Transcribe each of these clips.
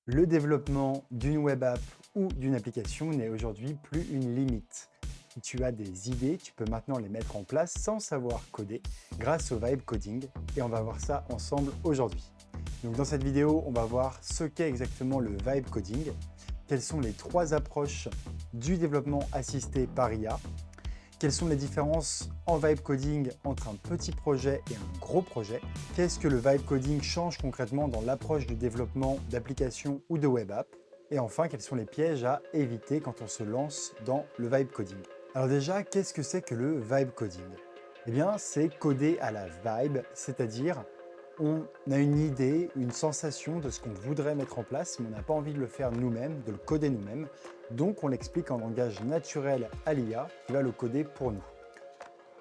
Le développement d'une web app ou d'une application n'est aujourd'hui plus une limite. Si tu as des idées, tu peux maintenant les mettre en place sans savoir coder grâce au vibe coding et on va voir ça ensemble aujourd'hui. Donc dans cette vidéo, on va voir ce qu'est exactement le vibe coding, quelles sont les trois approches du développement assisté par IA, quelles sont les différences en vibe coding entre un petit projet et un gros projet? Qu'est-ce que le vibe coding change concrètement dans l'approche du développement d'applications ou de web app? Et enfin, quels sont les pièges à éviter quand on se lance dans le vibe coding? Alors déjà, qu'est-ce que c'est que le vibe coding? Eh bien, c'est coder à la vibe, c'est-à-dire on a une idée, une sensation de ce qu'on voudrait mettre en place, mais on n'a pas envie de le faire nous-mêmes, de le coder nous-mêmes. Donc on l'explique en langage naturel à l'IA qui va le coder pour nous.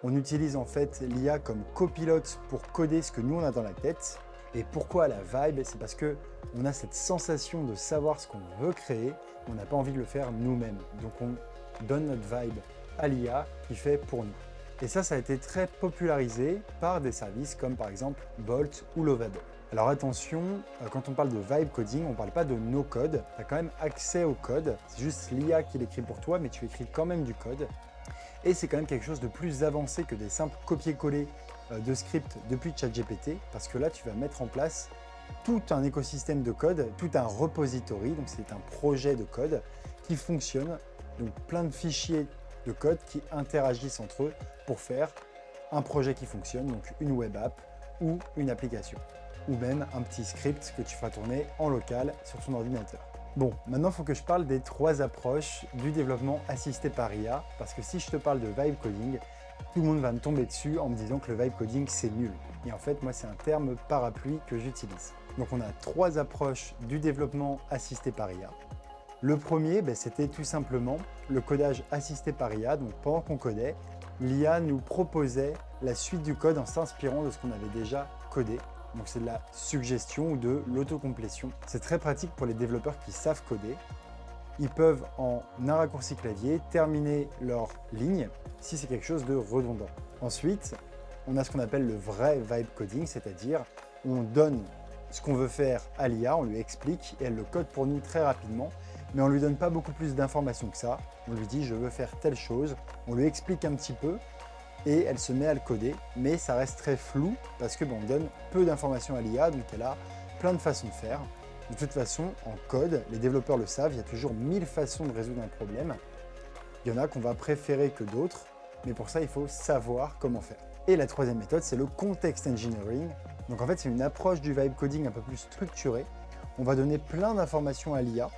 On utilise en fait l'IA comme copilote pour coder ce que nous on a dans la tête. Et pourquoi la vibe? C'est parce que on a cette sensation de savoir ce qu'on veut créer, mais on n'a pas envie de le faire nous-mêmes. Donc on donne notre vibe à l'IA qui fait pour nous. Et ça a été très popularisé par des services comme par exemple Bolt ou Lovable. Alors attention, quand on parle de vibe coding, on ne parle pas de no code. Tu as quand même accès au code. C'est juste l'IA qui l'écrit pour toi, mais tu écris quand même du code. Et c'est quand même quelque chose de plus avancé que des simples copier-coller de scripts depuis ChatGPT, parce que là, tu vas mettre en place tout un écosystème de code, tout un repository, donc c'est un projet de code qui fonctionne, donc plein de fichiers de code qui interagissent entre eux pour faire un projet qui fonctionne, donc une web app ou une application, ou même un petit script que tu feras tourner en local sur ton ordinateur. Bon, maintenant il faut que je parle des trois approches du développement assisté par IA, parce que si je te parle de vibe coding, tout le monde va me tomber dessus en me disant que le vibe coding c'est nul. Et en fait, moi c'est un terme parapluie que j'utilise. Donc on a trois approches du développement assisté par IA. Le premier, c'était tout simplement le codage assisté par IA. Donc pendant qu'on codait, l'IA nous proposait la suite du code en s'inspirant de ce qu'on avait déjà codé. Donc c'est de la suggestion ou de l'autocomplétion. C'est très pratique pour les développeurs qui savent coder. Ils peuvent en un raccourci clavier terminer leur ligne si c'est quelque chose de redondant. Ensuite, on a ce qu'on appelle le vrai vibe coding, c'est-à-dire on donne ce qu'on veut faire à l'IA, on lui explique et elle le code pour nous très rapidement, mais on ne lui donne pas beaucoup plus d'informations que ça. On lui dit je veux faire telle chose, on lui explique un petit peu et elle se met à le coder, mais ça reste très flou parce que on donne peu d'informations à l'IA, donc elle a plein de façons de faire. De toute façon, en code, les développeurs le savent, il y a toujours 1000 façons de résoudre un problème. Il y en a qu'on va préférer que d'autres, mais pour ça, il faut savoir comment faire. Et la troisième méthode, c'est le context engineering. Donc en fait, c'est une approche du vibe coding un peu plus structurée. On va donner plein d'informations à l'IA,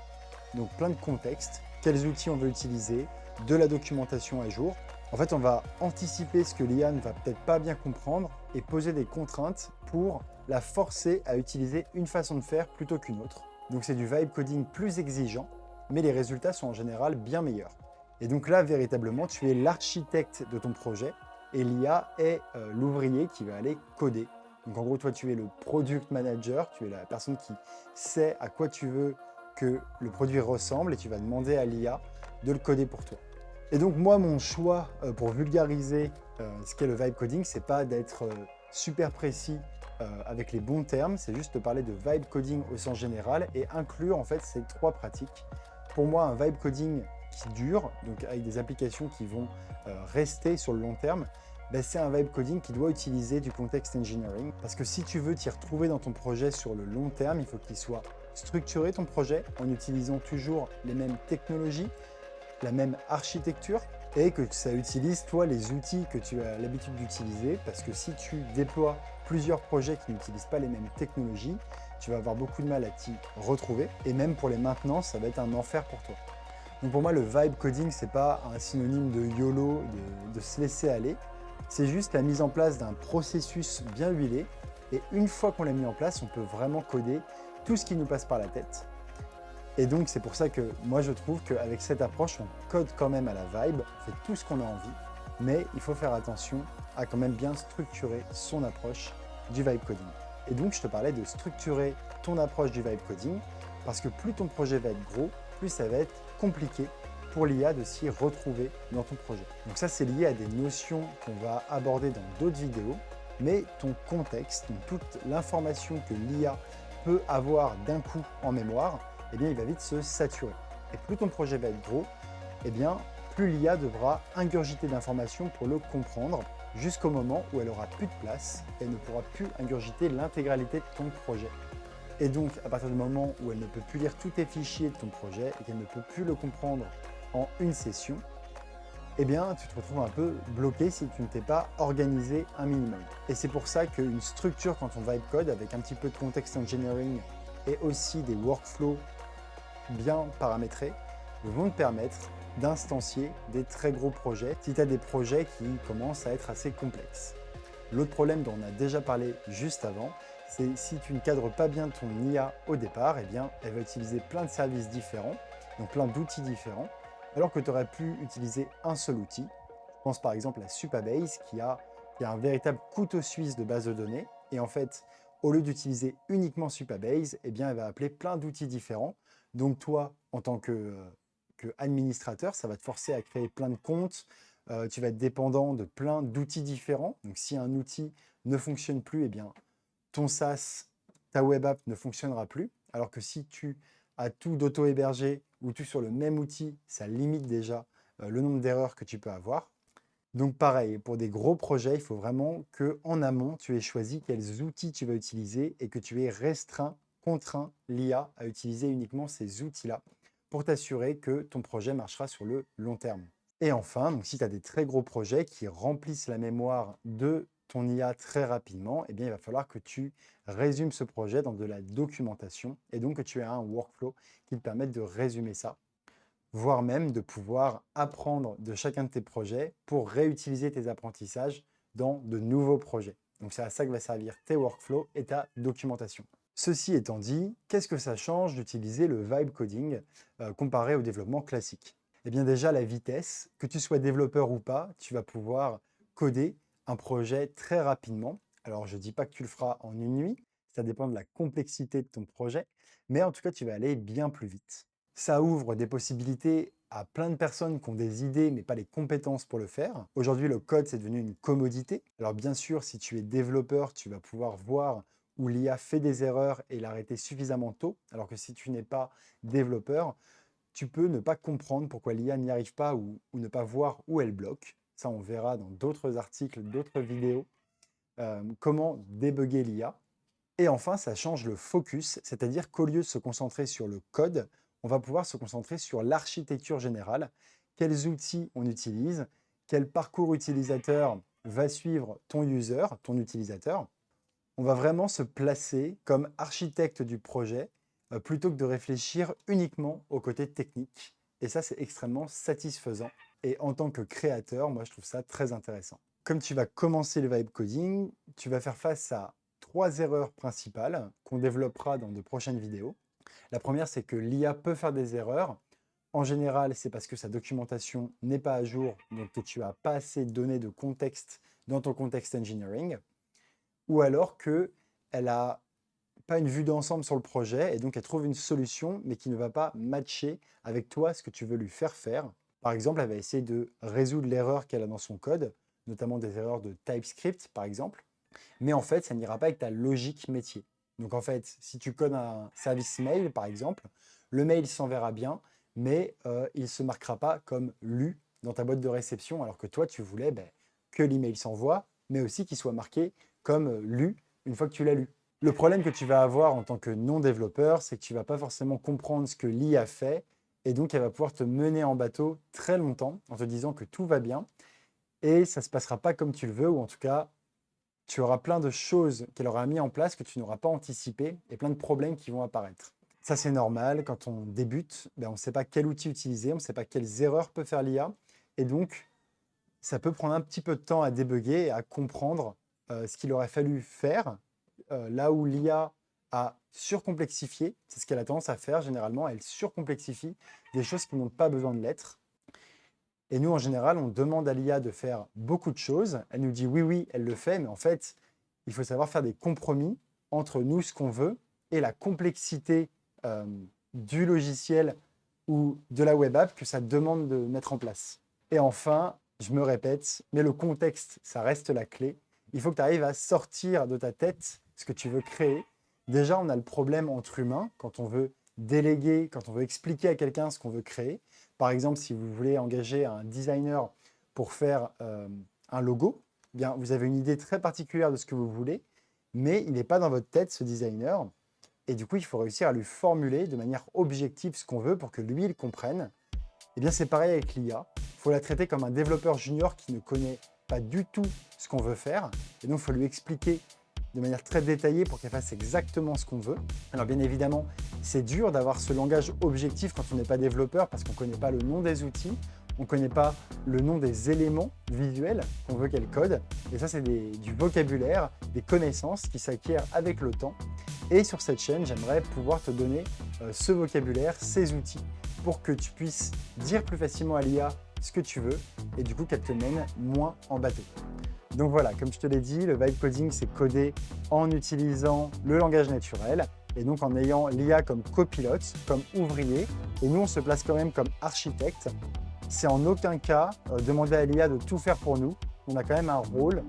donc plein de contextes, quels outils on veut utiliser, de la documentation à jour. En fait, on va anticiper ce que l'IA ne va peut-être pas bien comprendre et poser des contraintes pour la forcer à utiliser une façon de faire plutôt qu'une autre. Donc c'est du vibe coding plus exigeant, mais les résultats sont en général bien meilleurs. Et donc là, véritablement, tu es l'architecte de ton projet et l'IA est l'ouvrier qui va aller coder. Donc en gros, toi, tu es le product manager, tu es la personne qui sait à quoi tu veux que le produit ressemble et tu vas demander à l'IA de le coder pour toi. Et donc moi, mon choix pour vulgariser ce qu'est le vibe coding, c'est pas d'être super précis avec les bons termes, c'est juste de parler de vibe coding au sens général et inclure en fait ces trois pratiques. Pour moi, un vibe coding qui dure, donc avec des applications qui vont rester sur le long terme, c'est un vibe coding qui doit utiliser du context engineering. Parce que si tu veux t'y retrouver dans ton projet sur le long terme, il faut qu'il soit structuré ton projet en utilisant toujours les mêmes technologies, la même architecture et que ça utilise toi les outils que tu as l'habitude d'utiliser parce que si tu déploies plusieurs projets qui n'utilisent pas les mêmes technologies, tu vas avoir beaucoup de mal à t'y retrouver et même pour les maintenances, ça va être un enfer pour toi. Donc pour moi, le vibe coding, c'est pas un synonyme de YOLO, de se laisser aller, c'est juste la mise en place d'un processus bien huilé et une fois qu'on l'a mis en place, on peut vraiment coder tout ce qui nous passe par la tête. Et donc c'est pour ça que moi je trouve qu'avec cette approche, on code quand même à la vibe, on fait tout ce qu'on a envie, mais il faut faire attention à quand même bien structurer son approche du vibe coding. Et donc je te parlais de structurer ton approche du vibe coding, parce que plus ton projet va être gros, plus ça va être compliqué pour l'IA de s'y retrouver dans ton projet. Donc ça c'est lié à des notions qu'on va aborder dans d'autres vidéos, mais ton contexte, donc toute l'information que l'IA peut avoir d'un coup en mémoire, eh bien, il va vite se saturer. Et plus ton projet va être gros, eh bien, plus l'IA devra ingurgiter d'informations pour le comprendre, jusqu'au moment où elle aura plus de place et ne pourra plus ingurgiter l'intégralité de ton projet. Et donc, à partir du moment où elle ne peut plus lire tous tes fichiers de ton projet et qu'elle ne peut plus le comprendre en une session, eh bien, tu te retrouves un peu bloqué si tu ne t'es pas organisé un minimum. Et c'est pour ça qu'une structure quand on vibe code, avec un petit peu de context engineering et aussi des workflows bien paramétrés, vont te permettre d'instancier des très gros projets si tu as des projets qui commencent à être assez complexes. L'autre problème dont on a déjà parlé juste avant, c'est si tu ne cadres pas bien ton IA au départ, eh bien, elle va utiliser plein de services différents, donc plein d'outils différents, alors que tu aurais pu utiliser un seul outil. Je pense par exemple à Supabase qui a un véritable couteau suisse de base de données. Et en fait, au lieu d'utiliser uniquement Supabase, eh bien, elle va appeler plein d'outils différents. Donc toi, en tant que administrateur, ça va te forcer à créer plein de comptes. Tu vas être dépendant de plein d'outils différents. Donc si un outil ne fonctionne plus, eh bien, ton SaaS, ta web app ne fonctionnera plus. Alors que si tu as tout d'auto-hébergé ou tout sur le même outil, ça limite déjà le nombre d'erreurs que tu peux avoir. Donc pareil, pour des gros projets, il faut vraiment qu'en amont, tu aies choisi quels outils tu vas utiliser et que tu aies contraint l'IA à utiliser uniquement ces outils-là pour t'assurer que ton projet marchera sur le long terme. Et enfin, donc si tu as des très gros projets qui remplissent la mémoire de ton IA très rapidement, eh bien, il va falloir que tu résumes ce projet dans de la documentation et donc que tu aies un workflow qui te permette de résumer ça, voire même de pouvoir apprendre de chacun de tes projets pour réutiliser tes apprentissages dans de nouveaux projets. Donc c'est à ça que va servir tes workflows et ta documentation. Ceci étant dit, qu'est-ce que ça change d'utiliser le vibe coding comparé au développement classique? Eh bien déjà la vitesse, que tu sois développeur ou pas, tu vas pouvoir coder un projet très rapidement. Alors je ne dis pas que tu le feras en une nuit, ça dépend de la complexité de ton projet, mais en tout cas tu vas aller bien plus vite. Ça ouvre des possibilités à plein de personnes qui ont des idées mais pas les compétences pour le faire. Aujourd'hui, le code, c'est devenu une commodité. Alors bien sûr, si tu es développeur, tu vas pouvoir voir où l'IA fait des erreurs et l'arrêter suffisamment tôt, alors que si tu n'es pas développeur, tu peux ne pas comprendre pourquoi l'IA n'y arrive pas ou ne pas voir où elle bloque. Ça, on verra dans d'autres articles, d'autres vidéos, comment débugger l'IA. Et enfin, ça change le focus, c'est-à-dire qu'au lieu de se concentrer sur le code, on va pouvoir se concentrer sur l'architecture générale, quels outils on utilise, quel parcours utilisateur va suivre ton user, ton utilisateur. On va vraiment se placer comme architecte du projet plutôt que de réfléchir uniquement au côté technique. Et ça, c'est extrêmement satisfaisant. Et en tant que créateur, moi, je trouve ça très intéressant. Comme tu vas commencer le vibe coding, tu vas faire face à 3 erreurs principales qu'on développera dans de prochaines vidéos. La première, c'est que l'IA peut faire des erreurs. En général, c'est parce que sa documentation n'est pas à jour, donc que tu n'as pas assez de données de contexte dans ton context engineering, ou alors qu'elle n'a pas une vue d'ensemble sur le projet et donc elle trouve une solution mais qui ne va pas matcher avec toi ce que tu veux lui faire faire. Par exemple, elle va essayer de résoudre l'erreur qu'elle a dans son code, notamment des erreurs de TypeScript par exemple, mais en fait, ça n'ira pas avec ta logique métier. Donc en fait, si tu codes un service mail par exemple, le mail s'enverra bien, mais il ne se marquera pas comme lu dans ta boîte de réception, alors que toi, tu voulais que l'email s'envoie, mais aussi qu'il soit marqué comme lu une fois que tu l'as lu. Le problème que tu vas avoir en tant que non-développeur, c'est que tu ne vas pas forcément comprendre ce que l'IA fait, et donc elle va pouvoir te mener en bateau très longtemps en te disant que tout va bien, et ça ne se passera pas comme tu le veux, ou en tout cas, tu auras plein de choses qu'elle aura mis en place que tu n'auras pas anticipées, et plein de problèmes qui vont apparaître. Ça, c'est normal. Quand on débute, on ne sait pas quel outil utiliser, on ne sait pas quelles erreurs peut faire l'IA, et donc, ça peut prendre un petit peu de temps à débugger et à comprendre ce qu'il aurait fallu faire. Là où l'IA a surcomplexifié, c'est ce qu'elle a tendance à faire généralement, elle surcomplexifie des choses qui n'ont pas besoin de l'être. Et nous, en général, on demande à l'IA de faire beaucoup de choses. Elle nous dit oui, oui, elle le fait, mais en fait, il faut savoir faire des compromis entre nous, ce qu'on veut, et la complexité du logiciel ou de la web app que ça demande de mettre en place. Et enfin, je me répète, mais le contexte, ça reste la clé. Il faut que tu arrives à sortir de ta tête ce que tu veux créer. Déjà, on a le problème entre humains, quand on veut déléguer, quand on veut expliquer à quelqu'un ce qu'on veut créer. Par exemple, si vous voulez engager un designer pour faire un logo, eh bien, vous avez une idée très particulière de ce que vous voulez, mais il n'est pas dans votre tête, ce designer. Et du coup, il faut réussir à lui formuler de manière objective ce qu'on veut pour que lui, il comprenne. Eh bien, c'est pareil avec l'IA. Il faut la traiter comme un développeur junior qui ne connaît pas du tout ce qu'on veut faire. Et donc, il faut lui expliquer de manière très détaillée pour qu'elle fasse exactement ce qu'on veut. Alors bien évidemment, c'est dur d'avoir ce langage objectif quand on n'est pas développeur parce qu'on ne connaît pas le nom des outils, on ne connaît pas le nom des éléments visuels qu'on veut qu'elle code. Et ça, c'est du vocabulaire, des connaissances qui s'acquièrent avec le temps. Et sur cette chaîne, j'aimerais pouvoir te donner ce vocabulaire, ces outils, pour que tu puisses dire plus facilement à l'IA ce que tu veux et du coup qu'elle te mène moins en bateau. Donc voilà, comme je te l'ai dit, le vibe coding, c'est coder en utilisant le langage naturel et donc en ayant l'IA comme copilote, comme ouvrier. Et nous, on se place quand même comme architecte. C'est en aucun cas demander à l'IA de tout faire pour nous. On a quand même un rôle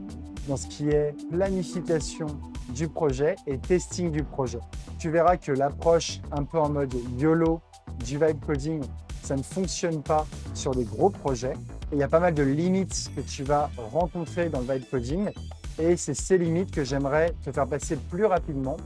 dans ce qui est planification du projet et testing du projet. Tu verras que l'approche un peu en mode YOLO du vibe coding, ça ne fonctionne pas sur des gros projets. Et il y a pas mal de limites que tu vas rencontrer dans le vibe coding. Et c'est ces limites que j'aimerais te faire passer plus rapidement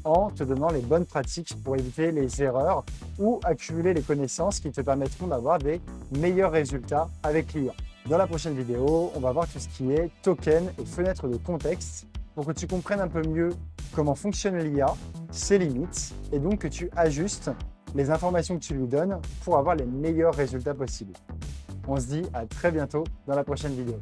en te donnant les bonnes pratiques pour éviter les erreurs ou accumuler les connaissances qui te permettront d'avoir des meilleurs résultats avec l'IA. Dans la prochaine vidéo, on va voir tout ce qui est token et fenêtre de contexte pour que tu comprennes un peu mieux comment fonctionne l'IA, ses limites, et donc que tu ajustes les informations que tu lui donnes pour avoir les meilleurs résultats possibles. On se dit à très bientôt dans la prochaine vidéo.